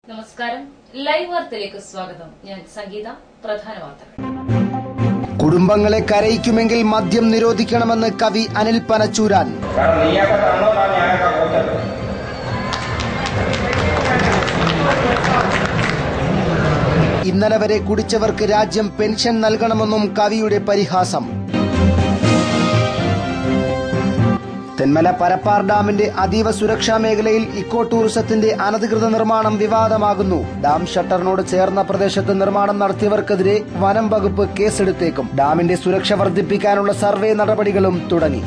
നമസ്കാരം, ലൈവ് വാർത്തയിലേക്ക് സ്വാഗതം. ഞാൻ സംഗീത. പ്രധാന വാർത്തകൾ. കുടുംബങ്ങളെ കരയിക്കുമെങ്കിൽ മദ്യം നിരോധിക്കണമെന്ന് കവി അനിൽ പനച്ചൂരാൻ. ഇന്നലെ വരെ കുടിച്ചവർക്ക് രാജ്യം പെൻഷൻ നൽകണമെന്നും കവിയുടെ പരിഹാസം. തെന്മല പരപ്പാർ ഡാമിന്റെ അതീവ സുരക്ഷാ മേഖലയിൽ ഇക്കോ ടൂറിസത്തിന്റെ അനധികൃത നിർമ്മാണം വിവാദമാകുന്നു. ഡാം ഷട്ടറിനോട് ചേർന്ന പ്രദേശത്ത് നിർമ്മാണം നടത്തിയവർക്കെതിരെ വനം വകുപ്പ് കേസെടുത്തേക്കും. ഡാമിന്റെ സുരക്ഷ വർദ്ധിപ്പിക്കാനുള്ള സർവേ നടപടികളും തുടങ്ങി.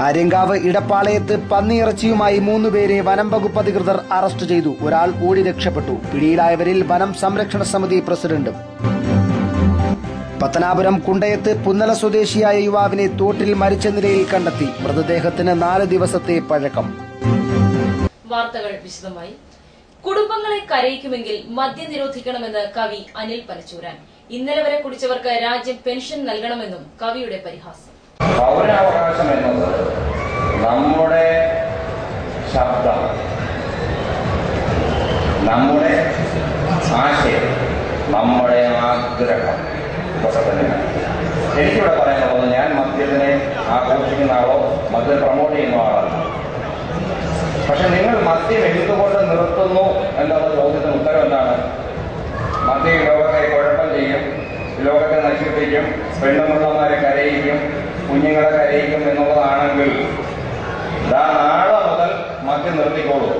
ആര്യങ്കാവ് ഇടപ്പാളയത്ത് പന്നിയിറച്ചിയുമായി 3 പേരെ വനം വകുപ്പ് അധികൃതർ അറസ്റ്റ് ചെയ്തു. ഒരാൾ ഓടി രക്ഷപ്പെട്ടു. പിടിയിലായവരിൽ വനം സംരക്ഷണ സമിതി പ്രസിഡന്റും. പത്തനാപുരം കുണ്ടയത്ത് പുന്നല സ്വദേശിയായ യുവാവിനെ തോട്ടിൽ മരിച്ച നിലയിൽ കണ്ടെത്തി. മൃതദേഹത്തിന് 4 ദിവസത്തെ പഴക്കം. വാർത്തകൾ വിശദമായി. കുടുംബങ്ങളെ കരയിക്കുമെങ്കിൽ മദ്യം നിരോധിക്കണമെന്ന് കവി അനിൽ പനച്ചൂരാൻ. ഇന്നലെ വരെ കുടിച്ചവർക്ക് രാജ്യം പെൻഷൻ നൽകണമെന്നും കവിയുടെ പരിഹാസം. പൗരാവകാശം എന്നത് നമ്മുടെ ശബ്ദം, നമ്മുടെ ആശയം, നമ്മുടെ ആഗ്രഹം ഒക്കെ തന്നെയാണ്. എനിക്കിവിടെ പറയാനുള്ളത്, ഞാൻ മദ്യത്തിനെ ആഘോഷിക്കുന്ന ആളോ മദ്യം പ്രൊമോട്ട് ചെയ്യുന്ന ആളല്ല. പക്ഷെ നിങ്ങൾ മദ്യം എന്തുകൊണ്ട് നിർത്തുന്നു എന്നുള്ള ചോദ്യത്തിന് ഉത്തരം എന്താണ്? മദ്യം ലോകത്തെ കുഴപ്പം ചെയ്യും, ലോകത്തെ നശിപ്പിക്കും, പെണ്ണുമുള്ളമാരെ കരയിക്കും, കുഞ്ഞുങ്ങളെ കരയിക്കും എന്നുള്ളതാണെങ്കിൽ നാളെ മുതൽ മദ്യം നിർത്തിക്കോളൂ.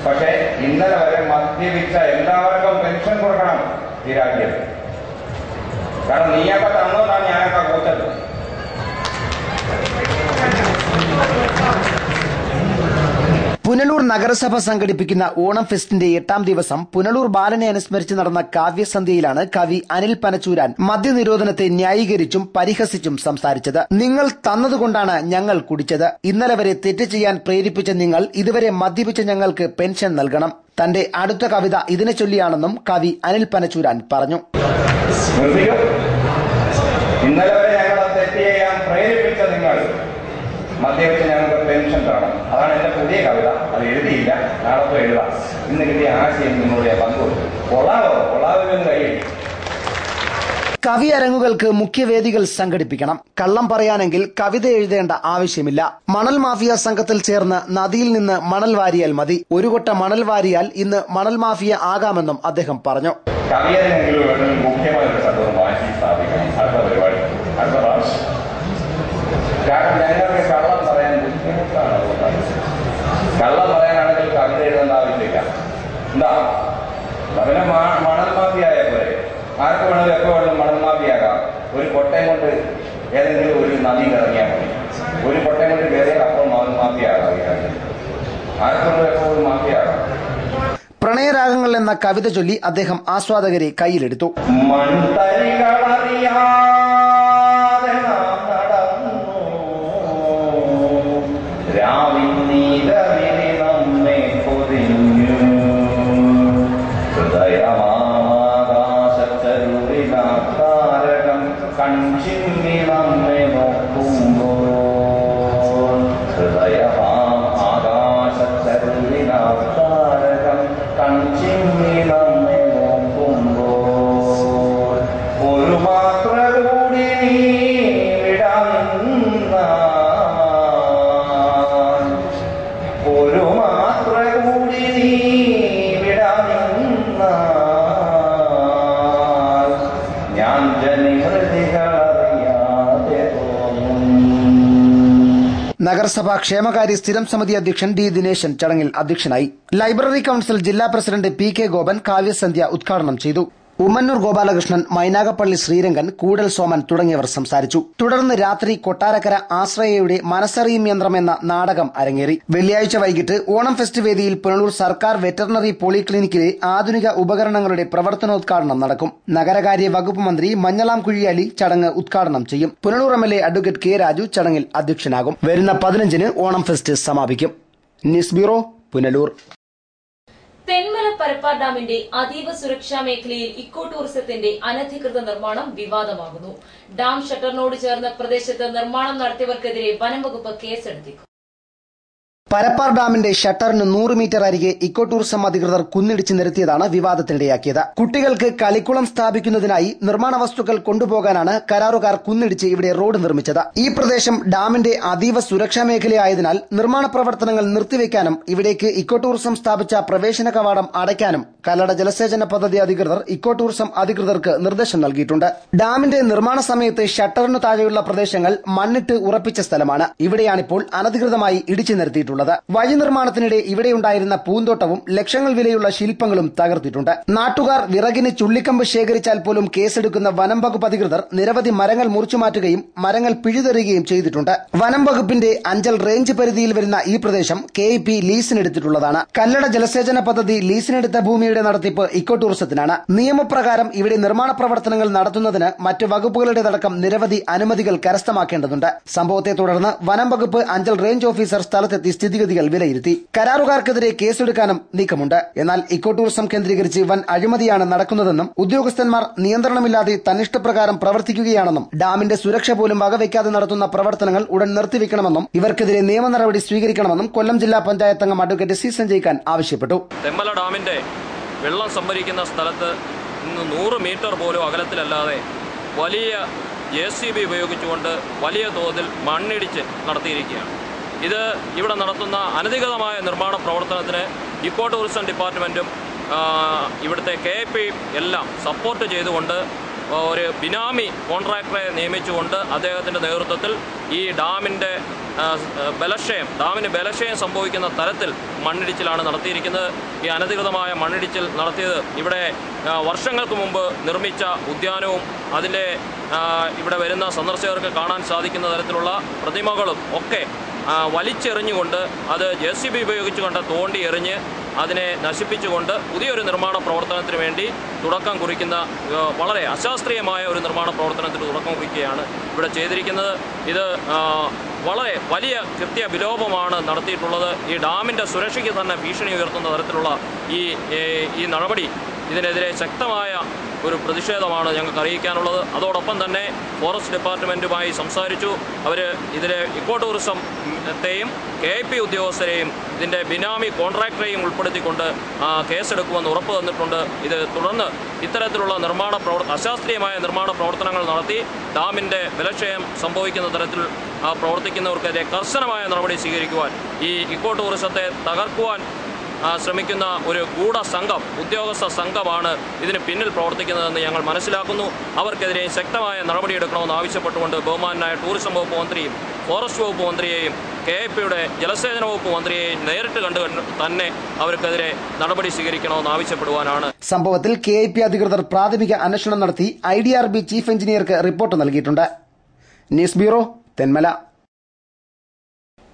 പക്ഷെ ഇന്നലെ വരെ മദ്യപിച്ച എല്ലാവർക്കും പെൻഷൻ കൊടുക്കണം ഈ രാജ്യം. കാരണം നീയൊക്കെ തന്നോണ്ടാണ് ഞാനൊക്കെ കൂട്ടത്. പുനലൂർ നഗരസഭ സംഘടിപ്പിക്കുന്ന ഓണം ഫെസ്റ്റിന്റെ 8ാം ദിവസം പുനലൂർ ബാലനെ അനുസ്മരിച്ച് നടന്ന കാവ്യസന്ധ്യയിലാണ് കവി അനിൽ പനച്ചൂരാൻ മദ്യനിരോധനത്തെ ന്യായീകരിച്ചും പരിഹസിച്ചും സംസാരിച്ചത്. നിങ്ങൾ തന്നതുകൊണ്ടാണ് ഞങ്ങൾ കുടിച്ചത്. ഇന്നലെ വരെ തെറ്റ് ചെയ്യാൻ പ്രേരിപ്പിച്ച നിങ്ങൾ ഇതുവരെ മദ്യപിച്ച ഞങ്ങൾക്ക് പെൻഷൻ നൽകണം. തന്റെ അടുത്ത കവിത ഇതിനെ ചൊല്ലിയാണെന്നും കവി അനിൽ പനച്ചൂരാൻ പറഞ്ഞു. ഇന്നലെ വരെ ഞങ്ങളെ തെറ്റ് ചെയ്യാൻ പ്രേരിപ്പിച്ച നിങ്ങൾ മദ്യപിച്ച് ഞങ്ങൾക്ക് പെൻഷൻ തരണം. അതാണ് എന്റെ പുതിയ കവിത. അത് എഴുതിയില്ല, നാളെ എഴുതാം. ഇന്ന് കിട്ടിയ ആശയം നിങ്ങളോട് ഞാൻ പങ്കുവെച്ചു. കൊള്ളാവെന്ന് കഴിയും. കവി അരങ്ങുകൾക്ക് മുഖ്യവേദികൾ സംഘടിപ്പിക്കണം. കള്ളം പറയാനെങ്കിൽ കവിത എഴുതേണ്ട ആവശ്യമില്ല. മണൽ മാഫിയ സംഘത്തിൽ ചേർന്ന് നദിയിൽ നിന്ന് മണൽ വാരിയാൽ മതി. ഒരു കൊട്ട മണൽ വാരിയാൽ ഇന്ന് മണൽ മാഫിയ ആകാമെന്നും അദ്ദേഹം പറഞ്ഞു. കവിയരെങ്കിലും മുഖ്യമായൊരു സംഘം മാറ്റി സ്ഥാപിക്കണം. അടുത്ത പരിപാടി, അടുത്ത പ്രാവശ്യം. കാരണം ഞങ്ങൾക്ക് കള്ളം പറയാൻ ബുദ്ധിമുട്ടാണ്. കള്ളം പറയാനാണെങ്കിൽ കവിത എഴുതേണ്ട ആവശ്യമില്ല. എന്താ അവനെ മണൽ മാഫിയായ പോലെ ആർക്ക് വേണമെങ്കിലും എപ്പോൾ വേണമെങ്കിലും മണൽ മാഫിയാകാം. ഒരു കൊട്ടയം കൊണ്ട് ഏതെങ്കിലും ഒരു നദി ഇറങ്ങിയാൽ മതി. ഒരു കൊട്ടയം കൊണ്ട് കയറിയാൽ അപ്പോൾ മണൽ മാഫിയാകാം. ആർക്കും എപ്പോഴും മാഫിയാകാം. പ്രണയരാഗങ്ങൾ എന്ന കവിത ചൊല്ലി അദ്ദേഹം ആസ്വാദകരെ കയ്യിലെടുത്തു. നഗരസഭാ ക്ഷേമകാര്യ സ്ഥിരം സമിതി അധ്യക്ഷൻ ഡി ദിനേശൻ ചടങ്ങിൽ അധ്യക്ഷനായി. ലൈബ്രറി കൌൺസിൽ ജില്ലാ പ്രസിഡന്റ് പി കെ ഗോപൻ കാവ്യസന്ധ്യ ഉദ്ഘാടനം ചെയ്തു. ഉമ്മന്നൂർ ഗോപാലകൃഷ്ണൻ, മൈനാഗപ്പള്ളി ശ്രീരംഗൻ, കൂടൽ സോമൻ തുടങ്ങിയവർ സംസാരിച്ചു. തുടർന്ന് രാത്രി കൊട്ടാരക്കര ആശ്രയയുടെ മനസ്സറിയും യന്ത്രം എന്ന നാടകം അരങ്ങേറി. വെള്ളിയാഴ്ച വൈകിട്ട് ഓണം ഫെസ്റ്റ് വേദിയിൽ പുനലൂർ സർക്കാർ വെറ്ററിനറി പോളിക്ലിനിക്കിലെ ആധുനിക ഉപകരണങ്ങളുടെ പ്രവർത്തനോദ്ഘാടനം നടക്കും. നഗരകാര്യ വകുപ്പ് മന്ത്രി മഞ്ഞളാം കുഴിയാലി ചടങ്ങ് ഉദ്ഘാടനം ചെയ്യും. Punalur MLA advocate K Raju ചടങ്ങിൽ അധ്യക്ഷനാകും. വരുന്ന 15-ന് ഓണം ഫെസ്റ്റ് സമാപിക്കും. News bureau, Punalur. തെന്മല പരപ്പാർ ഡാമിന്റെ അതീവ സുരക്ഷാ മേഖലയിൽ ഇക്കോ ടൂറിസത്തിന്റെ അനധികൃത നിർമ്മാണം വിവാദമാകുന്നു. ഡാം ഷട്ടറിനോട് ചേർന്ന പ്രദേശത്ത് നിർമ്മാണം നടത്തിയവർക്കെതിരെ വനം വകുപ്പ് കേസെടുത്തേക്കും. പരപ്പാർ ഡാമിന്റെ ഷട്ടറിന് 100 മീറ്റർ അരികെ ഇക്കോ ടൂറിസം അധികൃതർ കുന്നിടിച്ച് നിരത്തിയതാണ് വിവാദത്തിനിടയാക്കിയത്. കുട്ടികൾക്ക് കളിക്കുളം സ്ഥാപിക്കുന്നതിനായി നിർമ്മാണ വസ്തുക്കൾ കൊണ്ടുപോകാനാണ് കരാറുകാർ കുന്നിടിച്ച് ഇവിടെ റോഡ് നിർമ്മിച്ചത്. ഈ പ്രദേശം ഡാമിന്റെ അതീവ സുരക്ഷാ മേഖലയായതിനാൽ നിർമ്മാണ പ്രവർത്തനങ്ങൾ നിർത്തിവെക്കാനും ഇവിടേക്ക് ഇക്കോ ടൂറിസം സ്ഥാപിച്ച പ്രവേശന കവാടം അടയ്ക്കാനും കല്ലട ജലസേചന പദ്ധതി അധികൃതർ ഇക്കോ ടൂറിസം അധികൃതർക്ക് നിർദ്ദേശം നൽകിയിട്ടുണ്ട്. ഡാമിന്റെ നിർമ്മാണ സമയത്ത് ഷട്ടറിനു താഴെയുള്ള പ്രദേശങ്ങൾ മണ്ണിട്ട് ഉറപ്പിച്ച സ്ഥലമാണ്. ഇവിടെയാണിപ്പോൾ അനധികൃതമായി ഇടിച്ചു നിരത്തിയിട്ടുള്ളത്. വഴി നിർമ്മാണത്തിനിടെ ഇവിടെയുണ്ടായിരുന്ന പൂന്തോട്ടവും ലക്ഷങ്ങൾ വിലയുള്ള ശില്പങ്ങളും തകർത്തിട്ടുണ്ട്. നാട്ടുകാർ വിറകിന് ചുള്ളിക്കമ്പ് ശേഖരിച്ചാൽ പോലും കേസെടുക്കുന്ന വനം വകുപ്പ് അധികൃതർ നിരവധി മരങ്ങൾ മുറിച്ചുമാറ്റുകയും മരങ്ങൾ പിഴുതെറിയുകയും ചെയ്തിട്ടുണ്ട്. വനം വകുപ്പിന്റെ അഞ്ചൽ റേഞ്ച് പരിധിയിൽ വരുന്ന ഈ പ്രദേശം KEP ലീസിനെടുത്തിട്ടുള്ളതാണ്. കല്ലട ജലസേചന പദ്ധതി ലീസിനെടുത്ത ഭൂമിയുടെ നടത്തിപ്പ് ഇക്കോ ടൂറിസത്തിനാണ്. നിയമപ്രകാരം ഇവിടെ നിർമ്മാണ പ്രവർത്തനങ്ങൾ നടത്തുന്നതിന് മറ്റ് വകുപ്പുകളുടേതടക്കം നിരവധി അനുമതികൾ കരസ്ഥമാക്കേണ്ടതുണ്ട്. സംഭവത്തെ തുടർന്ന് വനം വകുപ്പ് അഞ്ചൽ റേഞ്ച് ഓഫീസർ സ്ഥലത്തെത്തി സ്ഥിതിഗതികൾ വിലയിരുത്തി. കരാറുകാർക്കെതിരെ കേസെടുക്കാനും നീക്കമുണ്ട്. എന്നാൽ ഇക്കോ ടൂറിസം കേന്ദ്രീകരിച്ച് വൻ അഴിമതിയാണ് നടക്കുന്നതെന്നും ഉദ്യോഗസ്ഥന്മാർ നിയന്ത്രണമില്ലാതെ തന്നിഷ്ടപ്രകാരം പ്രവർത്തിക്കുകയാണെന്നും ഡാമിന്റെ സുരക്ഷ പോലും വകവയ്ക്കാതെ നടത്തുന്ന പ്രവർത്തനങ്ങൾ ഉടൻ നിർത്തിവെക്കണമെന്നും ഇവർക്കെതിരെ നിയമ നടപടി സ്വീകരിക്കണമെന്നും കൊല്ലം ജില്ലാ പഞ്ചായത്ത് അംഗം അഡ്വക്കേറ്റ് C. സഞ്ജയ് ഖാൻ ആവശ്യപ്പെട്ടു. തെന്മല ഡാമിന്റെ വെള്ളം സംഭരിക്കുന്ന സ്ഥലത്ത് 100 മീറ്റർ പോലും അകലത്തിലല്ലാതെ വലിയ JCB ഉപയോഗിച്ചുകൊണ്ട് വലിയ തോതിൽ മണ്ണിടിച്ച് നടത്തിയിരിക്കുകയാണ്. ഇത് ഇവിടെ നടത്തുന്ന അനധികൃതമായ നിർമ്മാണ പ്രവർത്തനത്തിന് ഇക്കോ ടൂറിസം ഡിപ്പാർട്ട്മെൻറ്റും ഇവിടുത്തെ KEP എല്ലാം സപ്പോർട്ട് ചെയ്തുകൊണ്ട് ഒരു ബിനാമി കോൺട്രാക്ടറെ നിയമിച്ചുകൊണ്ട് അദ്ദേഹത്തിൻ്റെ നേതൃത്വത്തിൽ ഈ ഡാമിന് ബലക്ഷയം സംഭവിക്കുന്ന തരത്തിൽ മണ്ണിടിച്ചിലാണ് നടത്തിയിരിക്കുന്നത്. ഈ അനധികൃതമായ മണ്ണിടിച്ചിൽ നടത്തിയത് ഇവിടെ വർഷങ്ങൾക്ക് മുമ്പ് നിർമ്മിച്ച ഉദ്യാനവും അതിൻ്റെ ഇവിടെ വരുന്ന സന്ദർശകർക്ക് കാണാൻ സാധിക്കുന്ന തരത്തിലുള്ള പ്രതിമകളും ഒക്കെ വലിച്ചെറിഞ്ഞുകൊണ്ട് അത് JCB ഉപയോഗിച്ചുകൊണ്ട് തോണ്ടി എറിഞ്ഞ് അതിനെ നശിപ്പിച്ചുകൊണ്ട് പുതിയൊരു നിർമ്മാണ പ്രവർത്തനത്തിന് വേണ്ടി തുടക്കം കുറിക്കുന്ന വളരെ അശാസ്ത്രീയമായ ഒരു നിർമ്മാണ പ്രവർത്തനത്തിന് തുടക്കം കുറിക്കുകയാണ് ഇവിടെ ചെയ്തിരിക്കുന്നത്. ഇത് വളരെ വലിയ കൃത്യവിലോപമാണ് നടത്തിയിട്ടുള്ളത്. ഈ ഡാമിൻ്റെ സുരക്ഷയ്ക്ക് തന്നെ ഭീഷണി ഉയർത്തുന്ന തരത്തിലുള്ള ഈ നടപടി ഇതിനെതിരെ ശക്തമായ ഒരു പ്രതിഷേധമാണ് ഞങ്ങൾക്ക് അറിയിക്കാനുള്ളത്. അതോടൊപ്പം തന്നെ ഫോറസ്റ്റ് ഡിപ്പാർട്ട്മെൻറ്റുമായി സംസാരിച്ചു. അവർ ഇതിലെ ഇക്കോ ടൂറിസത്തെയും KEP ഉദ്യോഗസ്ഥരെയും ഇതിൻ്റെ ബിനാമി കോൺട്രാക്ടറെയും ഉൾപ്പെടുത്തിക്കൊണ്ട് കേസെടുക്കുമെന്ന് ഉറപ്പ് തന്നിട്ടുണ്ട്. ഇത് തുടർന്ന് ഇത്തരത്തിലുള്ള അശാസ്ത്രീയമായ നിർമ്മാണ പ്രവർത്തനങ്ങൾ നടത്തി ഡാമിൻ്റെ ബലക്ഷയം സംഭവിക്കുന്ന തരത്തിൽ പ്രവർത്തിക്കുന്നവർക്കെതിരെ കർശനമായ നടപടി സ്വീകരിക്കുവാൻ ഈ ഇക്കോ ടൂറിസത്തെ തകർക്കുവാൻ ശ്രമിക്കുന്ന ഒരു ഉദ്യോഗസ്ഥ സംഘമാണ് ഇതിന് പിന്നിൽ പ്രവർത്തിക്കുന്നതെന്ന് ഞങ്ങൾ മനസ്സിലാക്കുന്നു. അവർക്കെതിരെ ശക്തമായ നടപടിയെടുക്കണമെന്ന് ആവശ്യപ്പെട്ടുകൊണ്ട് ബഹുമാനായ ടൂറിസം വകുപ്പ് മന്ത്രിയും ഫോറസ്റ്റ് വകുപ്പ് മന്ത്രിയെയും KEPയുടെ ജലസേചന വകുപ്പ് മന്ത്രിയെയും നേരിട്ട് കണ്ടു തന്നെ അവർക്കെതിരെ നടപടി സ്വീകരിക്കണമെന്ന് ആവശ്യപ്പെടുവാനാണ്. സംഭവത്തിൽ KEP അധികൃതർ പ്രാഥമിക അന്വേഷണം നടത്തി IDRB ചീഫ് എഞ്ചിനീയർക്ക് റിപ്പോർട്ട് നൽകിയിട്ടുണ്ട്. News bureau, Thenmala.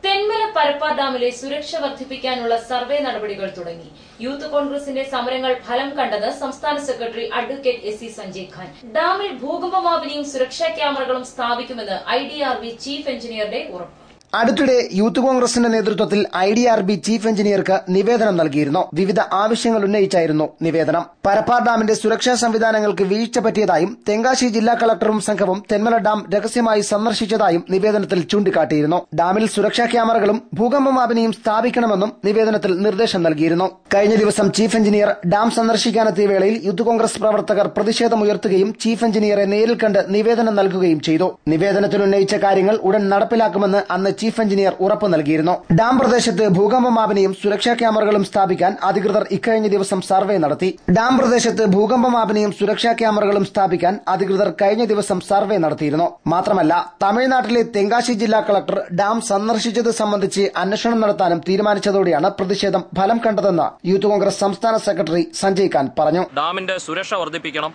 തെന്മല പരപ്പാർ ഡാമിലെ സുരക്ഷ വർദ്ധിപ്പിക്കാനുള്ള സർവേ നടപടികൾ തുടങ്ങി. യൂത്ത് കോൺഗ്രസിന്റെ സമരങ്ങൾ ഫലം കണ്ടെന്ന് സംസ്ഥാന secretary advocate SC Sanjay Khan. ഡാമിൽ ഭൂകമ്പമാപിനിയും സുരക്ഷാ ക്യാമറകളും സ്ഥാപിക്കുമെന്ന് IDRB ചീഫ് എഞ്ചിനീയറുടെ ഉറപ്പ്. അടുത്തിടെ യൂത്ത് കോൺഗ്രസിന്റെ നേതൃത്വത്തിൽ IDRB ചീഫ് എഞ്ചിനീയർക്ക് നിവേദനം നൽകിയിരുന്നു. വിവിധ ആവശ്യങ്ങൾ ഉന്നയിച്ചായിരുന്നു നിവേദനം. പരപ്പാർ ഡാമിന്റെ സുരക്ഷാ സംവിധാനങ്ങൾക്ക് വീഴ്ച പറ്റിയതായും തെങ്കാശി ജില്ലാ കളക്ടറും സംഘവും തെന്മല ഡാം രഹസ്യമായി സന്ദർശിച്ചതായും നിവേദനത്തിൽ ചൂണ്ടിക്കാട്ടിയിരുന്നു. ഡാമിൽ സുരക്ഷാ ക്യാമറകളും ഭൂകമ്പമാപിനിയും സ്ഥാപിക്കണമെന്നും നിവേദനത്തിൽ നിർദ്ദേശം നൽകിയിരുന്നു. കഴിഞ്ഞ ദിവസം ചീഫ് എഞ്ചിനീയർ ഡാം സന്ദർശിക്കാനെത്തിയ വേളയിൽ യൂത്ത് കോൺഗ്രസ് പ്രവർത്തകർ പ്രതിഷേധമുയർത്തുകയും ചീഫ് എഞ്ചിനീയറെ നേരിൽ കണ്ട് നിവേദനം നൽകുകയും ചെയ്തു. നിവേദനത്തിൽ ഉന്നയിച്ച കാര്യങ്ങൾ ഉടൻ നടപ്പിലാക്കുമെന്ന് അന്ന് ചീഫ് എഞ്ചിനീയർ ഉറപ്പു നൽകിയിരുന്നു. ഡാം പ്രദേശത്ത് ഭൂകമ്പമാപിനിയും സുരക്ഷാ ക്യാമറകളും സ്ഥാപിക്കാൻ അധികൃതർ ഇക്കഴിഞ്ഞ ദിവസം സർവേ നടത്തി. ഡാം പ്രദേശത്ത് ഭൂകമ്പമാപിനിയും സുരക്ഷാ ക്യാമറകളും സ്ഥാപിക്കാൻ അധികൃതർ കഴിഞ്ഞ ദിവസം സർവേ നടത്തിയിരുന്നു. മാത്രമല്ല, തമിഴ്നാട്ടിലെ തെങ്കാശി ജില്ലാ കളക്ടർ ഡാം സന്ദർശിച്ചത് സംബന്ധിച്ച് അന്വേഷണം നടത്താനും തീരുമാനിച്ചതോടെയാണ് പ്രതിഷേധം ഫലം കണ്ടതെന്ന് യൂത്ത് കോൺഗ്രസ് സംസ്ഥാന സെക്രട്ടറി സഞ്ജയ് ഖാൻ പറഞ്ഞു. ഡാമിന്റെ സുരക്ഷ വർദ്ധിപ്പിക്കണം.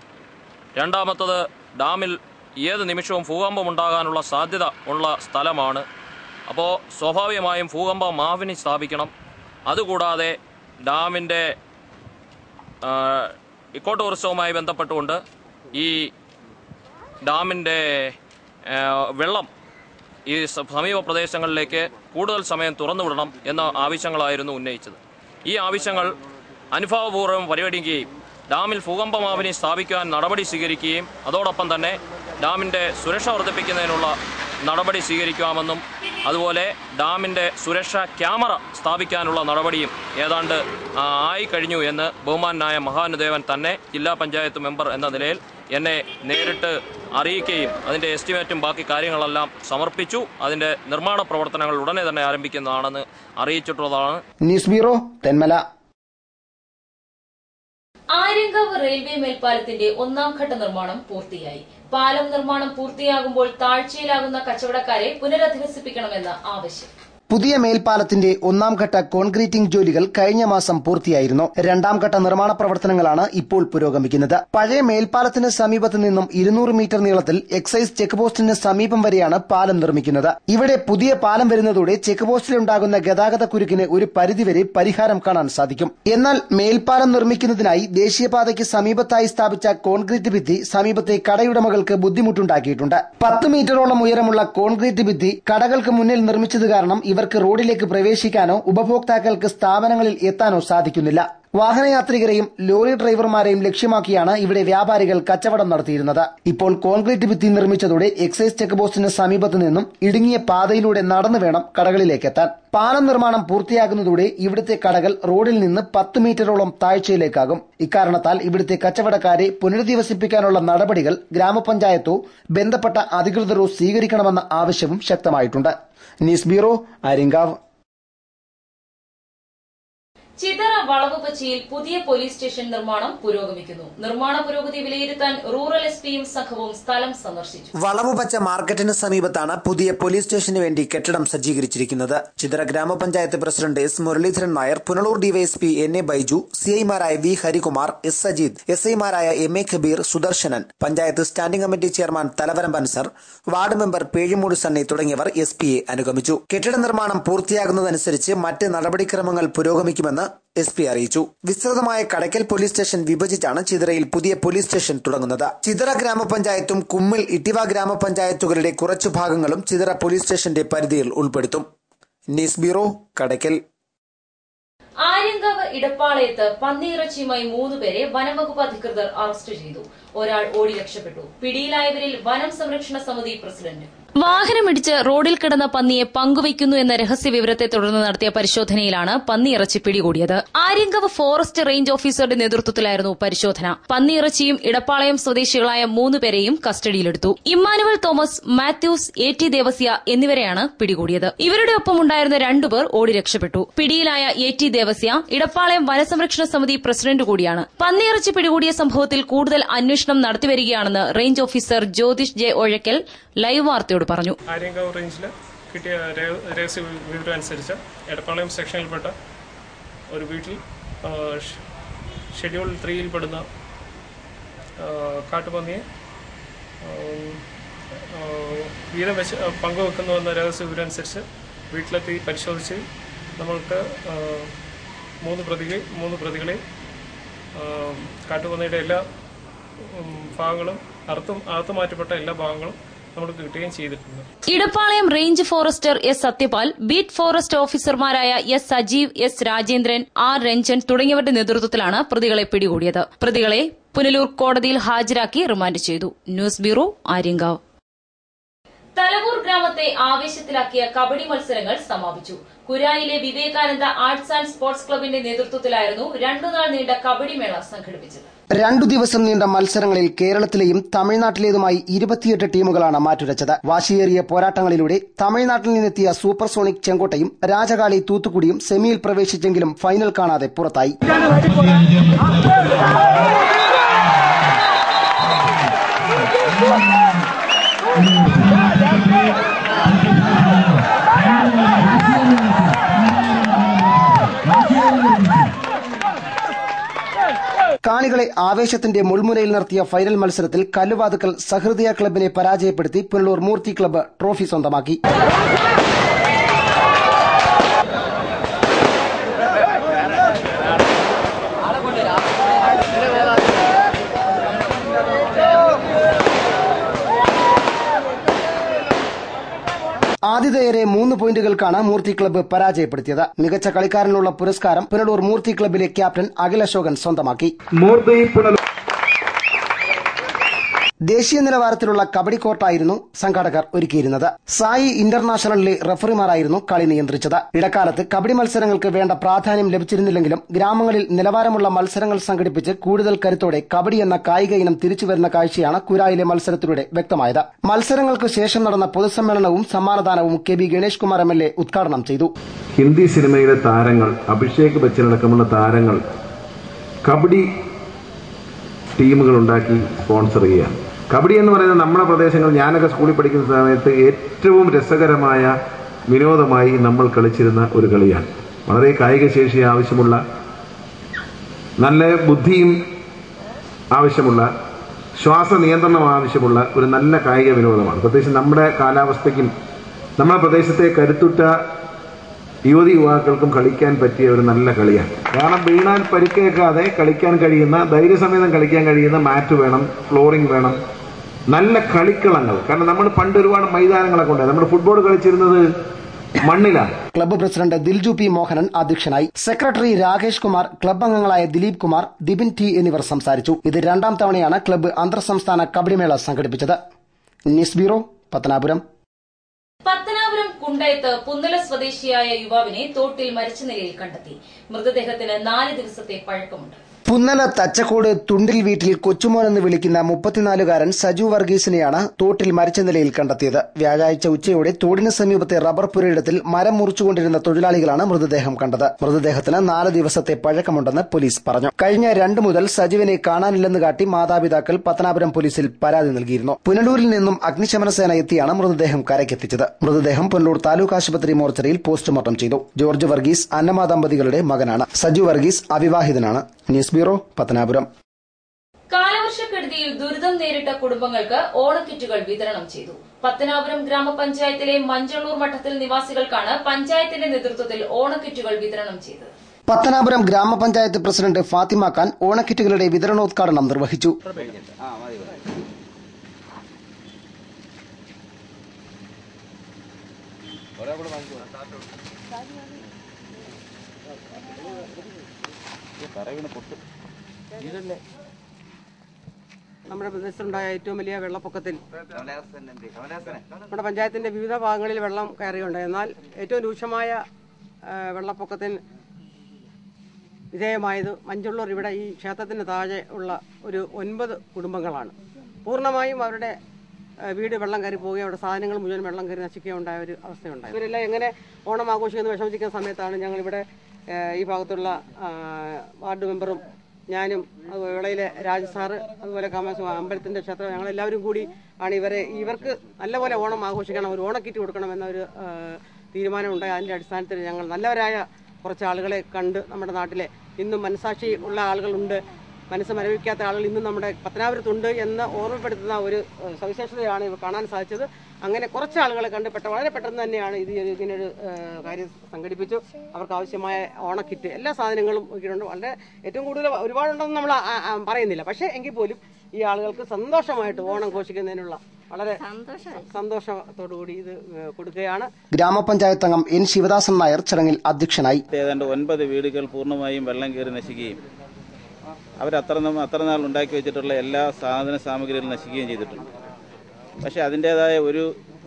രണ്ടാമത്തത്, ഡാമിൽ ഏത് നിമിഷവും ഭൂകമ്പമുണ്ടാകാനുള്ള സാധ്യത ഉള്ള സ്ഥലമാണ്. അപ്പോൾ സ്വാഭാവികമായും ഭൂകമ്പ മാപിനി സ്ഥാപിക്കണം. അതുകൂടാതെ ഡാമിൻ്റെ ഇക്കോ ടൂറിസവുമായി ബന്ധപ്പെട്ടുകൊണ്ട് ഈ ഡാമിൻ്റെ വെള്ളം ഈ സമീപ പ്രദേശങ്ങളിലേക്ക് കൂടുതൽ സമയം തുറന്നുവിടണം എന്ന ആവശ്യങ്ങളായിരുന്നു ഉന്നയിച്ചത്. ഈ ആവശ്യങ്ങൾ അനുഭാവപൂർവ്വം പരിഗണിക്കുകയും ഡാമിൽ ഭൂകമ്പമാപിനി സ്ഥാപിക്കാൻ നടപടി സ്വീകരിക്കുകയും അതോടൊപ്പം തന്നെ ഡാമിൻ്റെ സുരക്ഷ വർദ്ധിപ്പിക്കുന്നതിനുള്ള നടപടി സ്വീകരിക്കാമെന്നും അതുപോലെ ഡാമിൻ്റെ സുരക്ഷാ ക്യാമറ സ്ഥാപിക്കാനുള്ള നടപടിയും ഏതാണ്ട് ആയിക്കഴിഞ്ഞു എന്ന് ബഹുമാനായ മഹാനുദേവൻ തന്നെ ജില്ലാ പഞ്ചായത്ത് മെമ്പർ എന്ന നിലയിൽ എന്നെ നേരിട്ട് അറിയിക്കുകയും അതിൻ്റെ എസ്റ്റിമേറ്റും ബാക്കി കാര്യങ്ങളെല്ലാം സമർപ്പിച്ചു. അതിൻ്റെ നിർമ്മാണ പ്രവർത്തനങ്ങൾ ഉടനെ തന്നെ ആരംഭിക്കുന്നതാണെന്ന് അറിയിച്ചിട്ടുള്ളതാണ്. News bureau, Thenmala. Aryankavu railway മേൽപ്പാലത്തിന്റെ 1ാം ഘട്ട നിർമ്മാണം പൂർത്തിയായി. പാലം നിർമ്മാണം പൂർത്തിയാകുമ്പോൾ താഴ്ചയിലാകുന്ന കച്ചവടക്കാരെ പുനരധിവസിപ്പിക്കണമെന്ന് ആവശ്യം. പുതിയ മേൽപ്പാലത്തിന്റെ 1ാം ഘട്ട കോൺക്രീറ്റിംഗ് ജോലികൾ കഴിഞ്ഞ മാസം പൂർത്തിയായിരുന്നു. 2ാം ഘട്ട നിർമ്മാണ പ്രവർത്തനങ്ങളാണ് ഇപ്പോൾ പുരോഗമിക്കുന്നത്. പഴയ മേൽപ്പാലത്തിന് സമീപത്ത് നിന്നും 200 മീറ്റർ നീളത്തിൽ എക്സൈസ് ചെക്ക് പോസ്റ്റിന് സമീപം വരെയാണ് പാലം നിർമ്മിക്കുന്നത്. ഇവിടെ പുതിയ പാലം വരുന്നതോടെ ചെക്ക് പോസ്റ്റിലുണ്ടാകുന്ന ഗതാഗത കുരുക്കിന് ഒരു പരിധിവരെ പരിഹാരം കാണാൻ സാധിക്കും. എന്നാൽ മേൽപ്പാലം നിർമ്മിക്കുന്നതിനായി ദേശീയപാതയ്ക്ക് സമീപത്തായി സ്ഥാപിച്ച കോൺക്രീറ്റ് ഭിത്തി സമീപത്തെ കടയുടമകൾക്ക് ബുദ്ധിമുട്ടുണ്ടാക്കിയിട്ടുണ്ട്. 10 മീറ്ററോളം ഉയരമുള്ള കോൺക്രീറ്റ് ഭിത്തി കടകൾക്ക് മുന്നിൽ നിർമ്മിച്ചത് കാരണം ഇവർക്ക് റോഡിലേക്ക് പ്രവേശിക്കാനോ ഉപഭോക്താക്കൾക്ക് സ്ഥാപനങ്ങളിൽ എത്താനോ സാധിക്കുന്നില്ല. വാഹനയാത്രികരെയും ലോറി ഡ്രൈവർമാരെയും ലക്ഷ്യമാക്കിയാണ് ഇവിടെ വ്യാപാരികൾ കച്ചവടം നടത്തിയിരുന്നത്. ഇപ്പോൾ കോൺക്രീറ്റ് ഭിത്തി നിർമ്മിച്ചതോടെ എക്സൈസ് ചെക്ക് പോസ്റ്റിന് സമീപത്ത് നിന്നും ഇടുങ്ങിയ പാതയിലൂടെ നടന്നു വേണം കടകളിലേക്ക് എത്താൻ. പാലം നിർമ്മാണം പൂർത്തിയാകുന്നതോടെ ഇവിടുത്തെ കടകൾ റോഡിൽ നിന്ന് 10 മീറ്ററോളം താഴ്ചയിലേക്കാകും. ഇക്കാരണത്താൽ ഇവിടുത്തെ കച്ചവടക്കാരെ പുനരധിവസിപ്പിക്കാനുള്ള നടപടികൾ ഗ്രാമപഞ്ചായത്തോ ബന്ധപ്പെട്ട അധികൃതരോ സ്വീകരിക്കണമെന്ന ആവശ്യവും ശക്തമായിട്ടുണ്ട്. News bureau, Aryankavu. ചിതറ വളവുപച്ചിയിൽ പുതിയ പോലീസ് സ്റ്റേഷൻ നിർമ്മാണം പുരോഗമിക്കുന്നു. നിർമ്മാണ പുരോഗതി വിലയിരുത്താൻ റൂറൽ എസ്പിയും സംഘവും സ്ഥലം സന്ദർശിച്ചു. വളവുപച്ച മാർക്കറ്റിന് സമീപത്താണ് പുതിയ പോലീസ് സ്റ്റേഷന് വേണ്ടി കെട്ടിടം സജ്ജീകരിച്ചിരിക്കുന്നത്. Chithara grama panchayat president S Muraleedharan Nair, Punalur DYSP N A Baiju, സിഐമാരായ വി ഹരികുമാർ, എസ് സജീദ്, എസ്ഐമാരായ M A Khabeer, Sudarsanan, panchayat standing committee chairman Thalavaram Ansar, ward member Pezhimoodu Sunny തുടങ്ങിയവർ എസ്പിയെ അനുഗമിച്ചു. കെട്ടിട നിർമ്മാണം പൂർത്തിയാകുന്നതനുസരിച്ച് മറ്റ് നടപടിക്രമങ്ങൾ പുരോഗമിക്കുമെന്ന് എസ്പി അറിയിച്ചു. വിസ്തൃതമായ കടയ്ക്കൽ പോലീസ് സ്റ്റേഷൻ വിഭജിച്ചാണ് ചിതറയിൽ പുതിയ പോലീസ് സ്റ്റേഷൻ തുടങ്ങുന്നത്. ചിതറ ഗ്രാമപഞ്ചായത്തും കുമ്മിൽ ഇട്ടിവ ഗ്രാമപഞ്ചായത്തുകളുടെ കുറച്ചു ഭാഗങ്ങളും ചിതറ പോലീസ് സ്റ്റേഷന്റെ പരിധിയിൽ ഉൾപ്പെടുത്തും. News bureau, Kadakkal. ആര്യങ്കാവ് ഇടപ്പാളയത്ത് പന്നിയിറച്ചിയുമായി 3 പേരെ വനംവകുപ്പ് അധികൃതർ അറസ്റ്റ് ചെയ്തു. ഒരാൾ ഓടി രക്ഷപ്പെട്ടു. പിടിയിലായവരിൽ വനം സംരക്ഷണ സമിതി പ്രസിഡന്റ്. വാഹനമിടിച്ച് റോഡിൽ കിടന്ന പന്നിയെ പങ്കുവയ്ക്കുന്നു എന്ന രഹസ്യ വിവരത്തെ തുടർന്ന് നടത്തിയ പരിശോധനയിലാണ് പന്നിയിറച്ചി പിടികൂടിയത്. ആര്യങ്കാവ് ഫോറസ്റ്റ് റേഞ്ച് ഓഫീസറുടെ നേതൃത്വത്തിലായിരുന്നു പരിശോധന. പന്നിയിറച്ചിയും ഇടപ്പാളയം സ്വദേശികളായ 3 പേരെയും കസ്റ്റഡിയിലെടുത്തു. ഇമ്മാനുവൽ തോമസ്, മാത്യൂസ്, എ ടി ദേവസ്യ എന്നിവരെയാണ് പിടികൂടിയത്. ഇവരുടെ ഒപ്പമുണ്ടായിരുന്ന 2 പേർ ഓടി രക്ഷപ്പെട്ടു. പിടിയിലായ എ ടി ദേവസ്യ ഇടപ്പാളയം വനസംരക്ഷണ സമിതി പ്രസിഡന്റ് കൂടിയാണ്. പന്നിയിറച്ചി പിടികൂടിയ സംഭവത്തിൽ കൂടുതൽ അന്വേഷണം നടത്തിവരികയാണെന്ന് range officer Jyothish J Ozhakkal live വാർത്തയോട് പറഞ്ഞു. ആര്യങ്കാവ് റേഞ്ചിൽ കിട്ടിയ രഹസ്യ വിവരം അനുസരിച്ച് എടപ്പാളയം സെക്ഷനിൽപ്പെട്ട ഒരു വീട്ടിൽ ഷെഡ്യൂൾ 3 പെടുന്ന കാട്ടുപന്നിയെ വീതം വെച്ച് പങ്കുവെക്കുന്നുവെന്ന രഹസ്യ വിവരം അനുസരിച്ച് വീട്ടിലെത്തി പരിശോധിച്ച് നമ്മൾക്ക് 3 പ്രതികളെ കാട്ടുപന്നിയുടെ എല്ലാ ഭാഗങ്ങളും അറുത്തു മാറ്റപ്പെട്ട എല്ലാ ഭാഗങ്ങളും നമുക്ക് കിട്ടുകയും ചെയ്തിട്ടുണ്ട്. Edappalayam range forester S Sathyapal, beat forest ഓഫീസർമാരായ S Sajeev, S Rajendran, R Ranjan തുടങ്ങിയവരുടെ നേതൃത്വത്തിലാണ് പ്രതികളെ പിടികൂടിയത്. പ്രതികളെ പുനലൂർ കോടതിയിൽ ഹാജരാക്കി റിമാൻഡ് ചെയ്തു. News bureau, Aryankavu. തലവൂർ ഗ്രാമത്തെ ആവേശത്തിലാക്കിയ കബഡി മത്സരങ്ങൾ സമാപിച്ചു. കുരായിലെ വിവേകാനന്ദ ആർട്സ് ആൻഡ് സ്പോർട്സ് ക്ലബിന്റെ നേതൃത്വത്തിലായിരുന്നു 2 നാൾ നീണ്ട കബഡി മേള സംഘടിപ്പിച്ചത്. 2 ദിവസം നീണ്ട മത്സരങ്ങളിൽ കേരളത്തിലെയും തമിഴ്നാട്ടിലേതുമായി 28 ടീമുകളാണ് മാറ്റുരച്ചത്. വാശിയേറിയ പോരാട്ടങ്ങളിലൂടെ തമിഴ്നാട്ടിൽ നിന്നെത്തിയ സൂപ്പർസോണിക് ചെങ്കോട്ടയും രാജകാളി തൂത്തുക്കുടിയും സെമിയിൽ പ്രവേശിച്ചെങ്കിലും ഫൈനൽ കാണാതെ പുറത്തായി. കാണികളെ ആവേശത്തിന്റെ മുൾമുനയിൽ നിർത്തിയ ഫൈനൽ മത്സരത്തിൽ കല്ലുവാതുക്കൽ സഹൃദയ ക്ലബിനെ പരാജയപ്പെടുത്തി പുനലൂർ മൂർത്തി ക്ലബ്ബ് ട്രോഫി സ്വന്തമാക്കി. ആതിഥേയരെ 3 പോയിന്റുകൾക്കാണ് മൂർത്തി ക്ലബ്ബ് പരാജയപ്പെടുത്തിയത്. മികച്ച കളിക്കാരനുള്ള പുരസ്കാരം പുനലൂർ മൂർത്തി ക്ലബ്ബിലെ ക്യാപ്റ്റൻ അഖിൽ അശോകൻ സ്വന്തമാക്കി. ദേശീയ നിലവാരത്തിലുള്ള കബഡി കോർട്ടായിരുന്നു സംഘാടകർ ഒരുക്കിയിരുന്നത്. സായി ഇന്റർനാഷണലിലെ റഫറിമാരായിരുന്നു കളി നിയന്ത്രിച്ചത്. ഇടക്കാലത്ത് കബഡി മത്സരങ്ങൾക്ക് വേണ്ട പ്രാധാന്യം ലഭിച്ചിരുന്നില്ലെങ്കിലും ഗ്രാമങ്ങളിൽ നിലവാരമുള്ള മത്സരങ്ങൾ സംഘടിപ്പിച്ച് കൂടുതൽ കരുത്തോടെ കബഡി എന്ന കായിക ഇനം തിരിച്ചുവരുന്ന കാഴ്ചയാണ് കുരായിലെ മത്സരത്തിലൂടെ വ്യക്തമായത്. മത്സരങ്ങൾക്ക് ശേഷം നടന്ന പൊതുസമ്മേളനവും സമ്മാനദാനവും K B Ganesh Kumar MLA ഉദ്ഘാടനം ചെയ്തു. ഹിന്ദി സിനിമയിലെ താരങ്ങൾ, അഭിഷേക് ബച്ചനടക്കമുള്ള താരങ്ങൾ കബഡി ടീമുകൾ ഉണ്ടാക്കി സ്പോൺസർ ചെയ്യുകയാണ്. കബഡി എന്ന് പറയുന്നത് നമ്മുടെ പ്രദേശങ്ങൾ, ഞാനൊക്കെ സ്കൂളിൽ പഠിക്കുന്ന സമയത്ത് ഏറ്റവും രസകരമായ വിനോദമായി നമ്മൾ കളിച്ചിരുന്ന ഒരു കളിയാണ്. വളരെ കായിക ശേഷി ആവശ്യമുള്ള, നല്ല ബുദ്ധിയും ആവശ്യമുള്ള, ശ്വാസ നിയന്ത്രണം ആവശ്യമുള്ള ഒരു നല്ല കായിക വിനോദമാണ്. പ്രത്യേകിച്ച് നമ്മുടെ കാലാവസ്ഥയ്ക്കും നമ്മുടെ പ്രദേശത്തെ കരുത്തുറ്റ യുവതി യുവാക്കൾക്കും കളിക്കാൻ പറ്റിയ ഒരു നല്ല കളിയാണ്. കാരണം വീണാൽ പരിക്കേക്കാതെ കളിക്കാൻ കഴിയുന്ന, ധൈര്യസമേതം കളിക്കാൻ കഴിയുന്ന മാറ്റ് വേണം, ഫ്ലോറിംഗ് വേണം, നല്ല കളിക്കളങ്ങൾ. കാരണം നമ്മൾ പണ്ട് ഒരുപാട് മൈതാനങ്ങളൊക്കെ ഉണ്ടായി. നമ്മൾ ഫുട്ബോൾ കളിച്ചിരുന്നത് മണ്ണിലാണ്. ക്ലബ്ബ് പ്രസിഡന്റ് ദിൽജു പി മോഹനൻ അധ്യക്ഷനായി. സെക്രട്ടറി രാകേഷ് കുമാർ, ക്ലബ്ബ് അംഗങ്ങളായ ദിലീപ് കുമാർ, ദിബിൻ ടി എന്നിവർ സംസാരിച്ചു. ഇത് 2ാം തവണയാണ് ക്ലബ്ബ് അന്തർ സംസ്ഥാന കബഡിമേള സംഘടിപ്പിച്ചത്. News bureau, Pathanapuram. പത്തനാപുരം കുണ്ടയത്ത് പുന്നല സ്വദേശിയായ യുവാവിനെ തോട്ടിൽ മരിച്ച നിലയിൽ കണ്ടെത്തി. മൃതദേഹത്തിന് 4 ദിവസത്തെ പഴക്കമുണ്ട്. പുന്നല തച്ചക്കോട് തുണ്ടിൽ വീട്ടിൽ കൊച്ചുമോൻ എന്ന് വിളിക്കുന്ന 34-കാരൻ സജു വർഗീസിനെയാണ് തോട്ടിൽ മരിച്ച നിലയിൽ കണ്ടെത്തിയത്. വ്യാഴാഴ്ച ഉച്ചയോടെ തോടിന് സമീപത്തെ റബ്ബർ പുരയിടത്തിൽ മരം മുറിച്ചുകൊണ്ടിരുന്ന തൊഴിലാളികളാണ് മൃതദേഹം കണ്ടത്. മൃതദേഹത്തിന് 4 ദിവസത്തെ പഴക്കമുണ്ടെന്ന് പോലീസ് പറഞ്ഞു. കഴിഞ്ഞ 2 മുതൽ സജുവിനെ കാണാനില്ലെന്ന് കാട്ടി മാതാപിതാക്കൾ പത്തനാപുരം പോലീസിൽ പരാതി നൽകിയിരുന്നു. പുനലൂരിൽ നിന്നും അഗ്നിശമന സേന എത്തിയാണ് മൃതദേഹം കരയ്ക്കെത്തിച്ചത്. മൃതദേഹം പുനലൂർ താലൂക്ക് ആശുപത്രി മോർച്ചറിയിൽ പോസ്റ്റ്മോർട്ടം ചെയ്തു. ജോർജ് വർഗീസ് അന്നമ്മ ദമ്പതികളുടെ മകനാണ്. സജു വർഗീസ് അവിവാഹിതനാണ്. News bureau, Pathanapuram. കാലവർഷക്കെടുതിയിൽ ദുരിതം നേരിട്ട കുടുംബങ്ങൾക്ക് ഓണക്കിറ്റുകൾ വിതരണം ചെയ്തു. പത്തനാപുരം ഗ്രാമപഞ്ചായത്തിലെ മഞ്ചള്ളൂർ മഠത്തിൽ നിവാസികൾക്കാണ് പഞ്ചായത്തിന്റെ നേതൃത്വത്തിൽ ഓണക്കിറ്റുകൾ വിതരണം ചെയ്തത്. പത്തനാപുരം ഗ്രാമപഞ്ചായത്ത് പ്രസിഡന്റ് ഫാത്തിമ ഖാൻ ഓണക്കിറ്റുകളുടെ വിതരണോദ്ഘാടനം നിർവഹിച്ചു. നമ്മുടെ പ്രദേശത്തുണ്ടായ ഏറ്റവും വലിയ വെള്ളപ്പൊക്കത്തിൽ നമ്മുടെ പഞ്ചായത്തിന്റെ വിവിധ ഭാഗങ്ങളിൽ വെള്ളം കയറിയുണ്ട്. എന്നാൽ ഏറ്റവും രൂക്ഷമായ വെള്ളപ്പൊക്കത്തിന് വിധേയമായത് മഞ്ചള്ളൂർ, ഇവിടെ ഈ ക്ഷേത്രത്തിന് താഴെ ഉള്ള ഒരു 9 കുടുംബങ്ങളാണ്. പൂർണ്ണമായും അവരുടെ വീട് വെള്ളം കയറി പോവുകയും അവിടെ സാധനങ്ങൾ മുഴുവൻ വെള്ളം കയറി നശിക്കുകയുണ്ടായ ഒരു അവസ്ഥയുണ്ടായി. ഇവരെല്ലാം എങ്ങനെ ഓണം ആഘോഷിക്കുന്ന വിഷമിച്ചിരിക്കുന്ന സമയത്താണ് ഞങ്ങളിവിടെ ഈ ഭാഗത്തുള്ള വാർഡ് മെമ്പറും ഞാനും വിളയിലെ രാജസാറ്, അതുപോലെ അമ്പലത്തിൻ്റെ ക്ഷേത്രം, ഞങ്ങളെല്ലാവരും കൂടി ആണ് ഇവർക്ക് നല്ലപോലെ ഓണം ആഘോഷിക്കണം, ഒരു ഓണക്കിറ്റ് കൊടുക്കണം എന്നൊരു തീരുമാനമുണ്ടായി. അതിൻ്റെ അടിസ്ഥാനത്തിൽ ഞങ്ങൾ നല്ലവരായ കുറച്ച് ആളുകളെ കണ്ട്, നമ്മുടെ നാട്ടിലെ ഇന്നും മനസാക്ഷി ഉള്ള ആളുകളുണ്ട്, മനസ്സ് മരവിക്കാത്ത ആളുകൾ ഇന്നും നമ്മുടെ പത്തനാപുരത്തുണ്ട് എന്ന് ഓർമ്മപ്പെടുത്തുന്ന ഒരു സവിശേഷതയാണ് ഇവ കാണാൻ സാധിച്ചത്. അങ്ങനെ കുറച്ച് ആളുകളെ കണ്ട് വളരെ പെട്ടെന്ന് തന്നെയാണ് ഇങ്ങനൊരു കാര്യം സംഘടിപ്പിച്ചു. അവർക്ക് ആവശ്യമായ ഓണക്കിറ്റ് എല്ലാ സാധനങ്ങളും നോക്കിയിട്ടുണ്ട്. വളരെ ഏറ്റവും കൂടുതൽ ഒരുപാടുണ്ടെന്ന് നമ്മൾ പറയുന്നില്ല, പക്ഷേ എങ്കിൽ പോലും ഈ ആളുകൾക്ക് സന്തോഷമായിട്ട് ഓണം ഘോഷിക്കുന്നതിനുള്ള വളരെ സന്തോഷത്തോടുകൂടി ഇത് കൊടുക്കുകയാണ്. ഗ്രാമപഞ്ചായത്ത് അംഗം എൻ ശിവദാസൻ നായർ ചടങ്ങിൽ അധ്യക്ഷനായി. ഏതാണ്ട് 9 വീടുകൾ പൂർണ്ണമായും വെള്ളം കയറി നശിക്കുകയും അത്ര നാൾ ഉണ്ടാക്കി വെച്ചിട്ടുള്ള എല്ലാ സാമഗ്രികളും നശിക്കുകയും ചെയ്തിട്ടുണ്ട്. പക്ഷേ അതിൻ്റേതായ ഒരു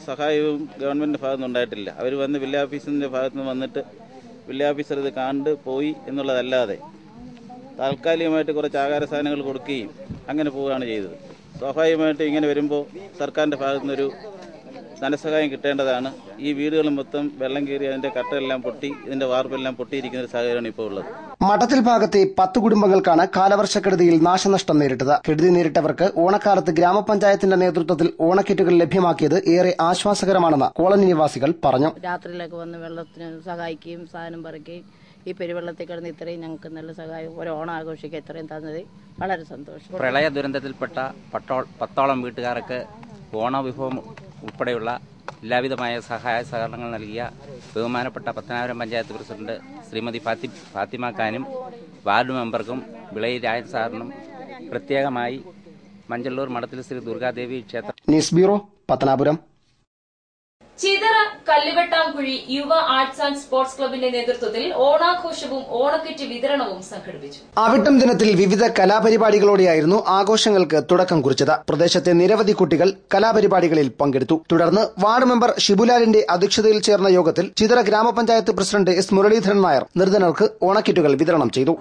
സഹായവും ഗവൺമെൻറ്റിൻ്റെ ഭാഗത്തുനിന്ന് ഉണ്ടായിട്ടില്ല. അവർ വന്ന് വില്ലേജ് ഓഫീസിൻ്റെ ഭാഗത്തുനിന്ന് വന്നിട്ട് വില്ലേജ് ഓഫീസർ ഇത് കണ്ട് പോയി എന്നുള്ളതല്ലാതെ താൽക്കാലികമായിട്ട് കുറച്ച് ആഹാര സാധനങ്ങൾ കൊടുക്കുകയും അങ്ങനെ പോവുകയാണ് ചെയ്തത്. സ്വാഭാവികമായിട്ടും ഇങ്ങനെ വരുമ്പോൾ സർക്കാരിൻ്റെ ഭാഗത്തുനിന്നൊരു ധനസഹായം കിട്ടേണ്ടതാണ്. ഈ വീടുകൾ മൊത്തം വെള്ളം കയറി അതിന്റെ കട്ടയെല്ലാം പൊട്ടി, ഇതിന്റെ വാർപ്പെല്ലാം പൊട്ടിയിരിക്കുന്ന ഒരു സാഹചര്യമാണ് ഇപ്പോൾ ഉള്ളത്. മഠത്തിൽ ഭാഗത്തെ 10 കുടുംബങ്ങൾക്കാണ് കാലവർഷക്കെടുതിയിൽ നാശനഷ്ടം നേരിട്ടത്. കെടുതി നേരിട്ടവർക്ക് ഓണക്കാലത്ത് ഗ്രാമപഞ്ചായത്തിന്റെ നേതൃത്വത്തിൽ ഓണക്കിറ്റുകൾ ലഭ്യമാക്കിയത് ഏറെ ആശ്വാസകരമാണെന്ന് കോളനി നിവാസികൾ പറഞ്ഞു. രാത്രിയിലൊക്കെ വന്ന് വെള്ളത്തിന് സഹായിക്കുകയും സാധനം പറിക്കുകയും ഈ പെരുവെള്ളത്തിൽ കിടന്ന് ഇത്രയും ഞങ്ങൾക്ക് നല്ല സഹായം, ഒരു ഓണം ആഘോഷിക്കുക ഇത്രയും തന്നത് വളരെ സന്തോഷം. പ്രളയ ദുരന്തത്തിൽപ്പെട്ട 10ഓളം വീട്ടുകാർക്ക് ഓണവിഭവം ഉൾപ്പെടെയുള്ള എല്ലാവിധമായ സഹായ സഹകരണങ്ങൾ നൽകിയ ബഹുമാനപ്പെട്ട പത്തനാപുരം പഞ്ചായത്ത് പ്രസിഡന്റ് ശ്രീമതി ഫാത്തിമ ഖാനും വാർഡ് മെമ്പർക്കും വിളയിൽ രാജൻ സാറിനും പ്രത്യേകമായി മഞ്ചള്ളൂർ മഠത്തിൽ ശ്രീ ദുർഗാദേവി ക്ഷേത്രം. News bureau, Pathanapuram. Chithara Kalluvettamkuzhi Yuva arts and sports ക്ലബിന്റെ നേതൃത്വത്തിൽ ഓണാഘോഷവും ഓണക്കിറ്റ് വിതരണവും സംഘടിപ്പിച്ചു. അവിട്ടം ദിനത്തിൽ വിവിധ കലാപരിപാടികളോടെയായിരുന്നു ആഘോഷങ്ങൾക്ക് തുടക്കം കുറിച്ചത്. പ്രദേശത്തെ നിരവധി കുട്ടികൾ കലാപരിപാടികളിൽ പങ്കെടുത്തു. തുടർന്ന് വാർഡ് മെമ്പർ ഷിബുലാലിന്റെ അധ്യക്ഷതയിൽ ചേർന്ന യോഗത്തിൽ ചിതറ ഗ്രാമപഞ്ചായത്ത് പ്രസിഡന്റ് എസ് മുരളീധരൻ നായർ നിർധനർക്ക് ഓണക്കിറ്റുകൾ വിതരണം ചെയ്തു.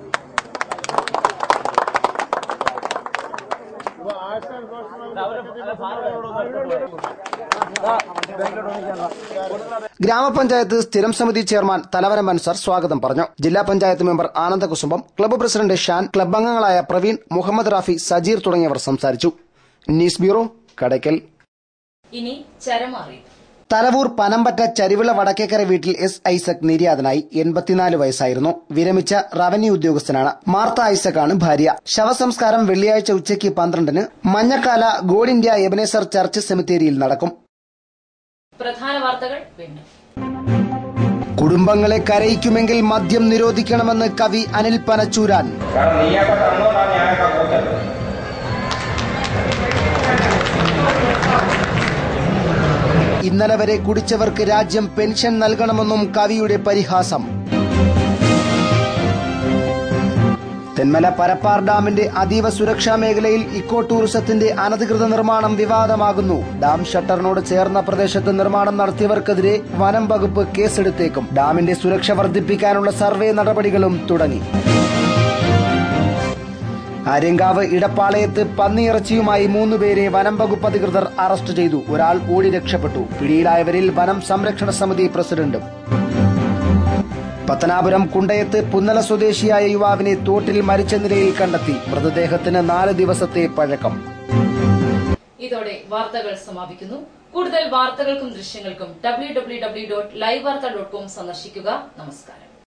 ഗ്രാമപഞ്ചായത്ത് സ്ഥിരം സമിതി ചെയർമാൻ തലവരം അൻസർ സ്വാഗതം പറഞ്ഞു. ജില്ലാ panchayat member Anandakusumam, club president Shan, club അംഗങ്ങളായ പ്രവീൺ, മുഹമ്മദ് റാഫി, സജീർ തുടങ്ങിയവർ സംസാരിച്ചു. News bureau, Kadakkal. ഇനി ചരമറി. തലവൂർ പനമ്പറ്റ ചരിവിള വടക്കേക്കര വീട്ടിൽ എസ് ഐസക് നിര്യാതനായി. 84 വയസ്സായിരുന്നു. വിരമിച്ച റവന്യൂ ഉദ്യോഗസ്ഥനാണ്. മാർത്ത ഐസക്കാണ് ഭാര്യ. ശവസംസ്കാരം വെള്ളിയാഴ്ച ഉച്ചയ്ക്ക് 12-ന് Manjakkala God India Ebenezer church സെമിത്തേരിയിൽ നടക്കും. പ്രധാന വാർത്തകൾ വീണ്ടും. കുടുംബങ്ങളെ കരയിക്കുമെങ്കിൽ മദ്യം നിരോധിക്കണമെന്ന് കവി അനിൽ പനച്ചൂരാൻ. ഇന്നലെ വരെ കുടിച്ചവർക്ക് രാജ്യം പെൻഷൻ നൽകണമെന്നും കവിയുടെ പരിഹാസം. തെന്മല പരപ്പാർ ഡാമിന്റെ അതീവ സുരക്ഷാ മേഖലയിൽ ഇക്കോ ടൂറിസത്തിന്റെ അനധികൃത നിർമ്മാണം വിവാദമാകുന്നു. ഡാം ഷട്ടറിനോട് ചേർന്ന പ്രദേശത്ത് നിർമ്മാണം നടത്തിയവർക്കെതിരെ വനം വകുപ്പ് കേസെടുത്തേക്കും. ഡാമിന്റെ സുരക്ഷ വർദ്ധിപ്പിക്കാനുള്ള സർവേ നടപടികളും തുടങ്ങി. ആര്യങ്കാവ് ഇടപ്പാളയത്ത് പന്നിയിറച്ചിയുമായി 3 പേരെ വനം വകുപ്പ് അധികൃതർ അറസ്റ്റ് ചെയ്തു. ഒരാൾ ഓടി രക്ഷപ്പെട്ടു. പിടിയിലായവരിൽ വനം സംരക്ഷണ സമിതി പ്രസിഡന്റും. പത്തനാപുരം കുണ്ടയത്ത് പുന്നല സ്വദേശിയായ യുവാവിനെ തോട്ടിൽ മരിച്ച നിലയിൽ കണ്ടെത്തി. മൃതദേഹത്തിന് 4 ദിവസത്തെ പഴക്കം. ഇതോടെ വാർത്തകൾ സമാപിക്കുന്നു. കൂടുതൽ വാർത്തകൾക്കും ദൃശ്യങ്ങൾക്കും www.livevarta.com സന്ദർശിക്കുക. നമസ്കാരം.